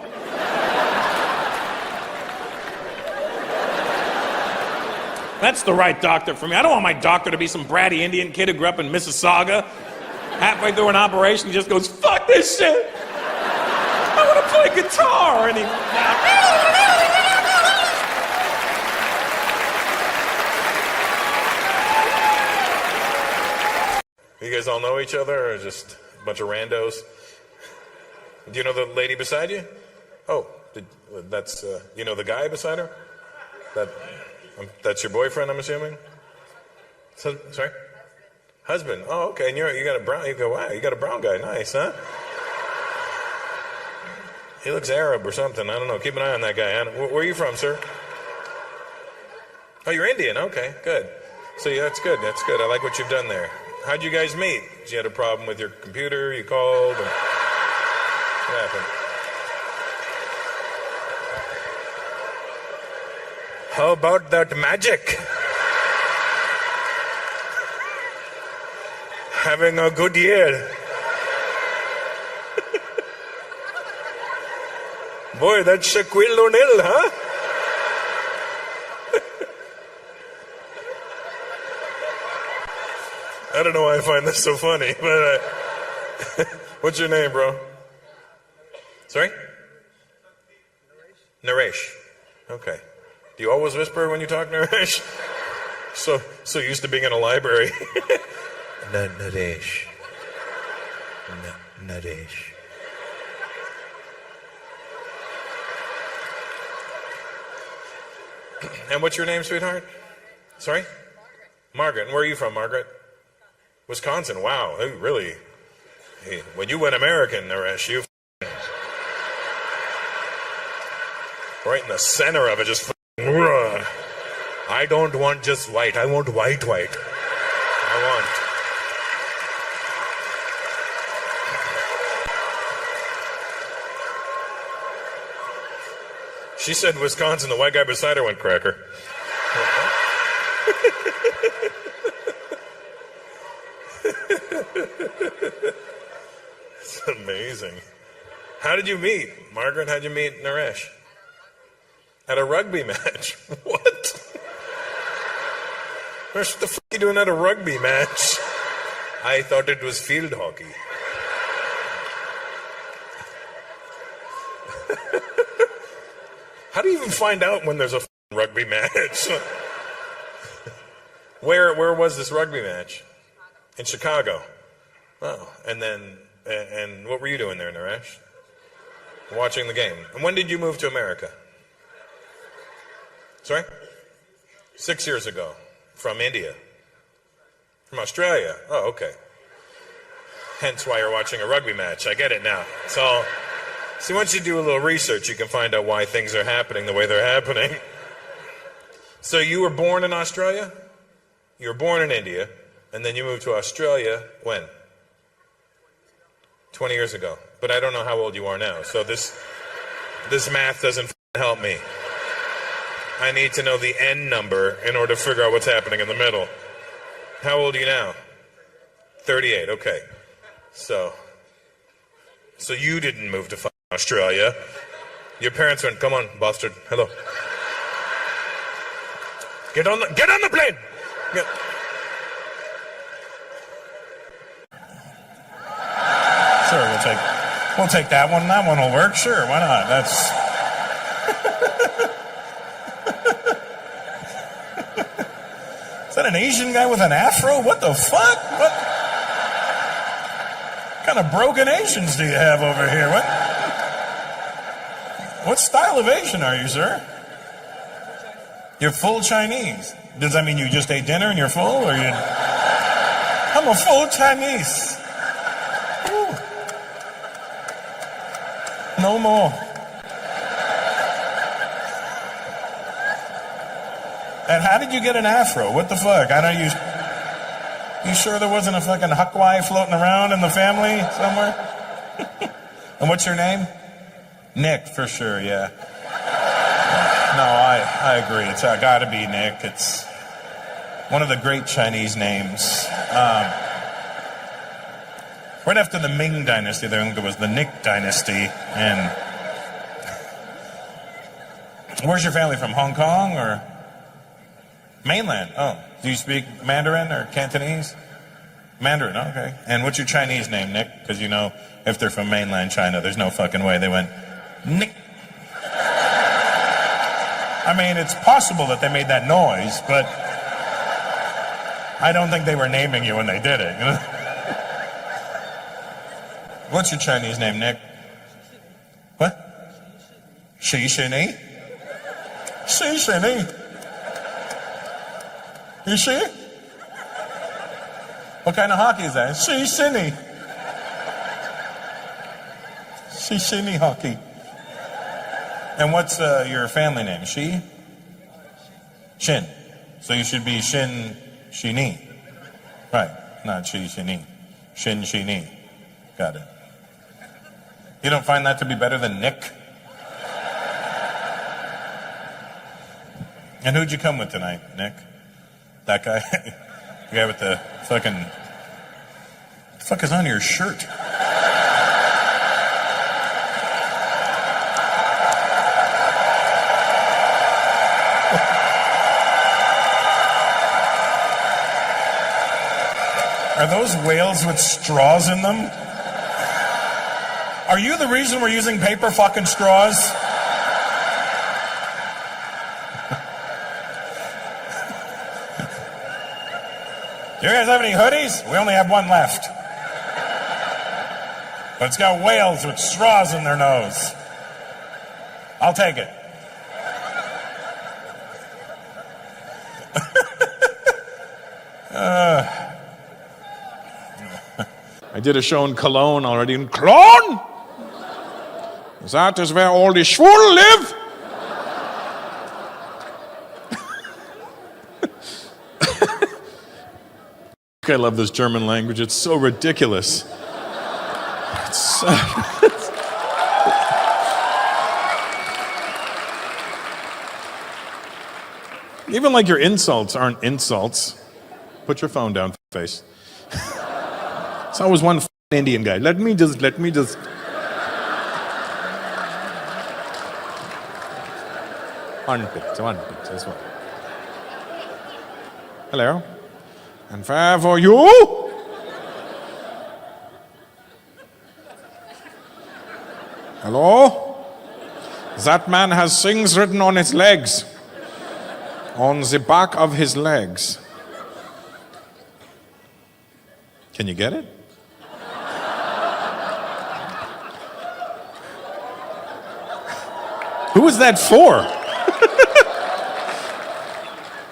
That's the right doctor for me. I don't want my doctor to be some bratty Indian kid who grew up in Mississauga. Halfway through an operation, he just goes, fuck this shit. I want to play guitar. And he... You guys all know each other, or just a bunch of randos? Do you know the lady beside you? Oh, that's, you know the guy beside her? That's your boyfriend, I'm assuming? So, sorry? Husband. Oh, okay. And you got a brown, you go, wow, you got a brown guy. Nice, huh? He looks Arab or something. I don't know. Keep an eye on that guy. Where are you from, sir? Oh, you're Indian. Okay, good. So yeah, that's good. That's good. I like what you've done there. How'd you guys meet? You had a problem with your computer, you called, and what happened? How about that magic? Having a good year. Boy, that's Shaquille O'Neal, huh? I don't know why I find this so funny, but what's your name, bro? Sorry? Naresh. Okay. Do you always whisper when you talk, Naresh? So used to being in a library. Naresh. Naresh. And what's your name, sweetheart? Sorry? Margaret. And where are you from, Margaret? Wisconsin. Wow. Really? Hey, when you went American, Naresh, you right in the center of it, just I don't want just white. I want white. I want. She said Wisconsin. The white guy beside her went cracker. It's amazing. How did you meet? Margaret, how'd you meet Naresh? At a rugby match. What? What the f*** are you doing at a rugby match? I thought it was field hockey. How do you even find out when there's a rugby match? Where was this rugby match? In Chicago. Oh, and what were you doing there, Naresh? Watching the game. And when did you move to America? Sorry? 6 years ago. From India. From Australia. Oh, okay. Hence why you're watching a rugby match. I get it now. So, see, once you do a little research, you can find out why things are happening the way they're happening. So you were born in Australia? You were born in India, and then you moved to Australia when? 20 years ago. But I don't know how old you are now. So this This math doesn't help me. I need to know the N number in order to figure out what's happening in the middle. How old are you now? 38, okay. So you didn't move to Australia. Your parents went, come on, bastard, hello. Get on the plane! Get. Sure, we'll take that one. That one will work. Sure, why not? That's. Is that an Asian guy with an afro? What the fuck? What kind of broken Asians do you have over here? What style of Asian are you, sir? You're full Chinese. Does that mean you just ate dinner and you're full, or you? I'm a full Chinese. Ooh. No more. And how did you get an afro? What the fuck? I know you sure there wasn't a fucking Hakwai floating around in the family somewhere? And what's your name? Nick, for sure, yeah. No, I agree. It's gotta be Nick. It's one of the great Chinese names. Right after the Ming Dynasty, there was the Nick Dynasty. And where's your family from? Hong Kong or mainland? Oh, do you speak Mandarin or Cantonese? Mandarin, okay. And what's your Chinese name, Nick? Because you know, if they're from mainland China, there's no fucking way they went, Nick. I mean, it's possible that they made that noise, but I don't think they were naming you when they did it. You know? What's your Chinese name, Nick? What? Xi Shini? Xi Shini? You see? What kind of hockey is that? Xi Shini. Xi Shini hockey. And what's your family name? Shi? Shin. So you should be Shin Shini. Right. Not Shi Shini. Shin Shini. Got it. You don't find that to be better than Nick? And who'd you come with tonight, Nick? That guy? The guy with the fucking... What the fuck is on your shirt? Are those whales with straws in them? Are you the reason we're using paper fucking straws? Do you guys have any hoodies? We only have one left. But it's got whales with straws in their nose. I'll take it. I did a show in Cologne already. In Cologne? That is where all the Schwulen live? I love this German language. It's so ridiculous. Even like your insults aren't insults. Put your phone down, face. It's always one Indian guy. Let me just. One picture, this one. Hello. And fair for you. Hello? That man has things written on his legs. On the back of his legs. Can you get it? Who is that for?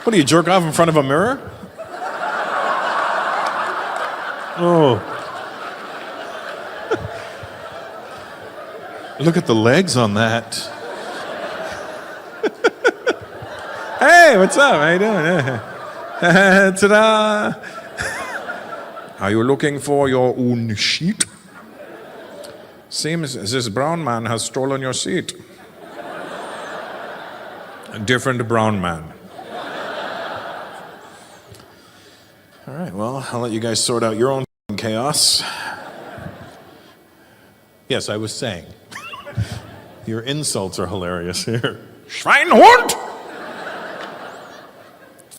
What do you jerk off in front of a mirror? Oh. Look at the legs on that. Hey, what's up? How you doing? Ta-da! Are you looking for your own sheet? Seems this brown man has stolen your seat. A different brown man. All right, well, I'll let you guys sort out your own chaos. Yes, I was saying. Your insults are hilarious here. Schweinhund!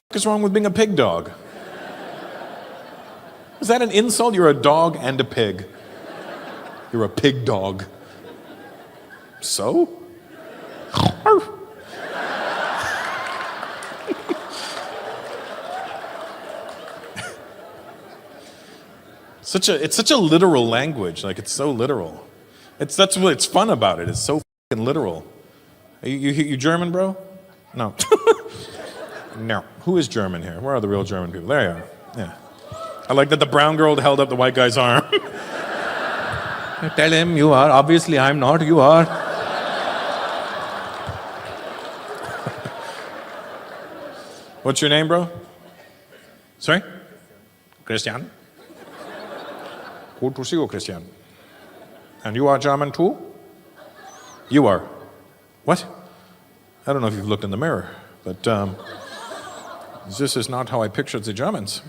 What is wrong with being a pig dog? Is that an insult? You're a dog and a pig. You're a pig dog. So? It's such a literal language. Like, it's so literal. That's what's fun about it. It's so fucking literal. You German, bro? No. No. Who is German here? Where are the real German people? There you are. Yeah. I like that the brown girl held up the white guy's arm. Tell him you are. Obviously, I'm not. You are. What's your name, bro? Sorry? Christian? Good to see you, Christian. And you are German too? You are. What? I don't know if you've looked in the mirror, but this is not how I pictured the Germans.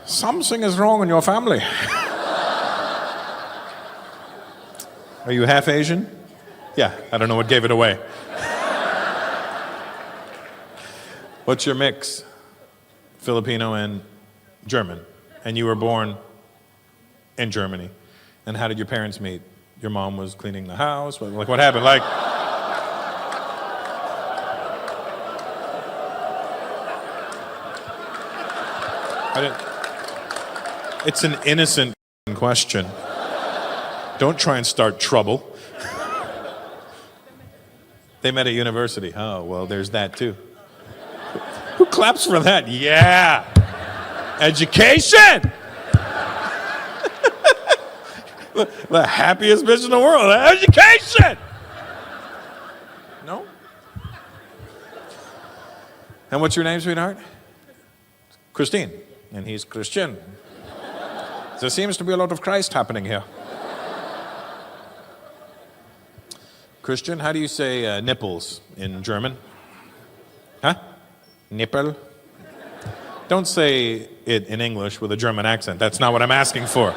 Something is wrong in your family. Are you half Asian? Yeah, I don't know what gave it away. What's your mix? Filipino and German. And you were born in Germany. And how did your parents meet? Your mom was cleaning the house? Like, what happened? Like, it's an innocent question. Don't try and start trouble. They met at university. Oh, well, there's that too. Who claps for that? Yeah. Education. The happiest bitch in the world. Education. No? And what's your name, sweetheart? Christine. And he's Christian. There seems to be a lot of Christ happening here. Christian, how do you say nipples in German? Huh? Nippel? Don't say it in English with a German accent. That's not what I'm asking for.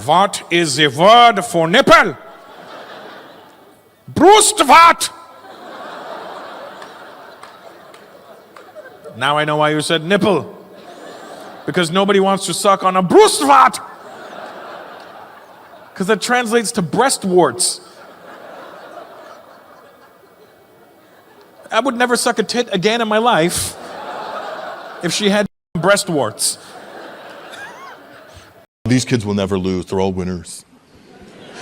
What is the word for nipple? Brustwart! Now I know why you said nipple. Because nobody wants to suck on a Brustwart. Because that translates to breast warts. I would never suck a tit again in my life if she had breast warts. These kids will never lose. They're all winners.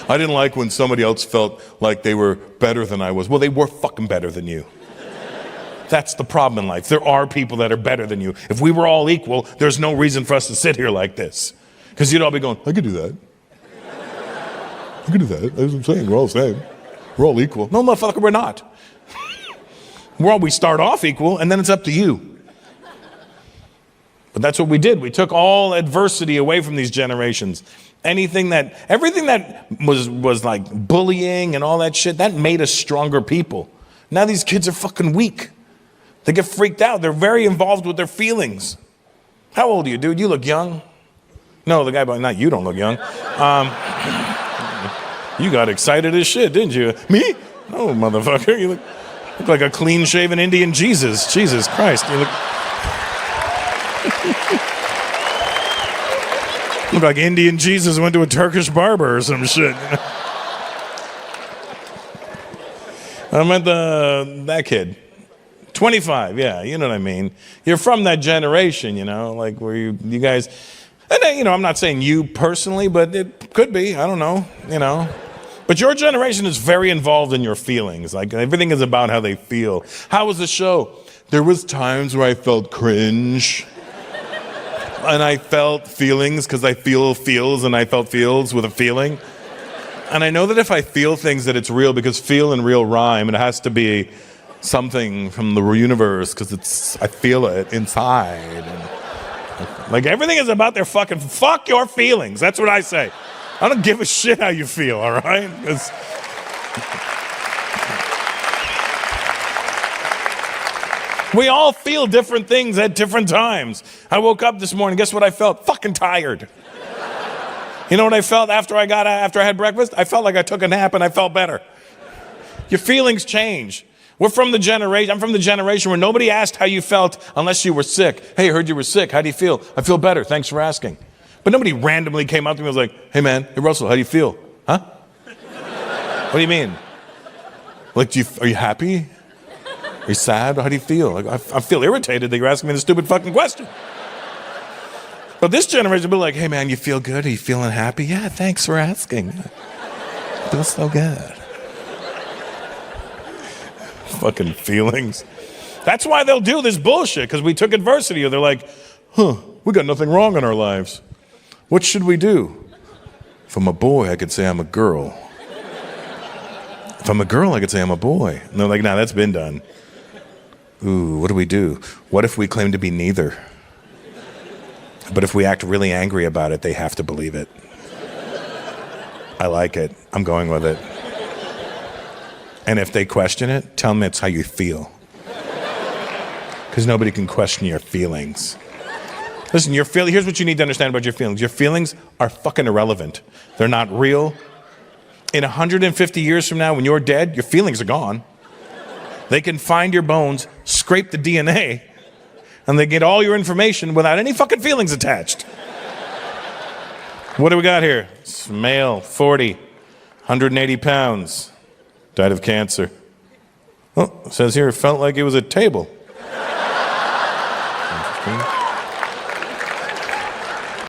I didn't like when somebody else felt like they were better than I was. Well, they were fucking better than you. That's the problem in life. There are people that are better than you. If we were all equal, there's no reason for us to sit here like this. Because you'd all be going, I could do that. I could do that. That's what I'm saying. We're all the same. We're all equal. No, motherfucker, we're not. We start off equal, and then it's up to you. But that's what we did. We took all adversity away from these generations. Everything that was like bullying and all that shit, that made us stronger people. Now these kids are fucking weak. They get freaked out. They're very involved with their feelings. How old are you, dude? You look young. No, the guy, not you don't look young. You got excited as shit, didn't you? Me? No, motherfucker. You look like a clean-shaven Indian Jesus. Jesus Christ. You look like Indian Jesus went to a Turkish barber or some shit. I meant that kid. 25, yeah, you know what I mean. You're from that generation, like where you guys, and I'm not saying you personally, but it could be, I don't know. But your generation is very involved in your feelings. Like everything is about how they feel. How was the show? There was times where I felt cringe. And I felt feelings because I feel feels and I felt feels with a feeling. And I know that if I feel things that it's real because feel and real rhyme, and it has to be something from the universe because I feel it inside. And, like everything is about their fuck your feelings. That's what I say. I don't give a shit how you feel, all right? We all feel different things at different times. I woke up this morning, guess what I felt? Fucking tired. You know what I felt after I had breakfast? I felt like I took a nap and I felt better. Your feelings change. I'm from the generation where nobody asked how you felt unless you were sick. Hey, I heard you were sick. How do you feel? I feel better. Thanks for asking. But nobody randomly came up to me and was like, hey man, hey Russell, how do you feel? Huh? What do you mean? Like, are you happy? Are you sad? How do you feel? Like, I feel irritated that you're asking me this stupid fucking question. But this generation will be like, hey man, you feel good? Are you feeling happy? Yeah, thanks for asking. I feel so good. Fucking feelings. That's why they'll do this bullshit, because we took adversity. Or they're like, we got nothing wrong in our lives. What should we do? If I'm a boy, I could say I'm a girl. If I'm a girl, I could say I'm a boy. And they're like, nah, that's been done. Ooh, what do we do? What if we claim to be neither? But if we act really angry about it, they have to believe it. I like it. I'm going with it. And if they question it, tell them it's how you feel. Because nobody can question your feelings. Listen, here's what you need to understand about your feelings. Your feelings are fucking irrelevant. They're not real. In 150 years from now, when you're dead, your feelings are gone. They can find your bones, scrape the DNA, and they get all your information without any fucking feelings attached. What do we got here? It's male, 40, 180 pounds, died of cancer. Oh, it says here it felt like it was a table.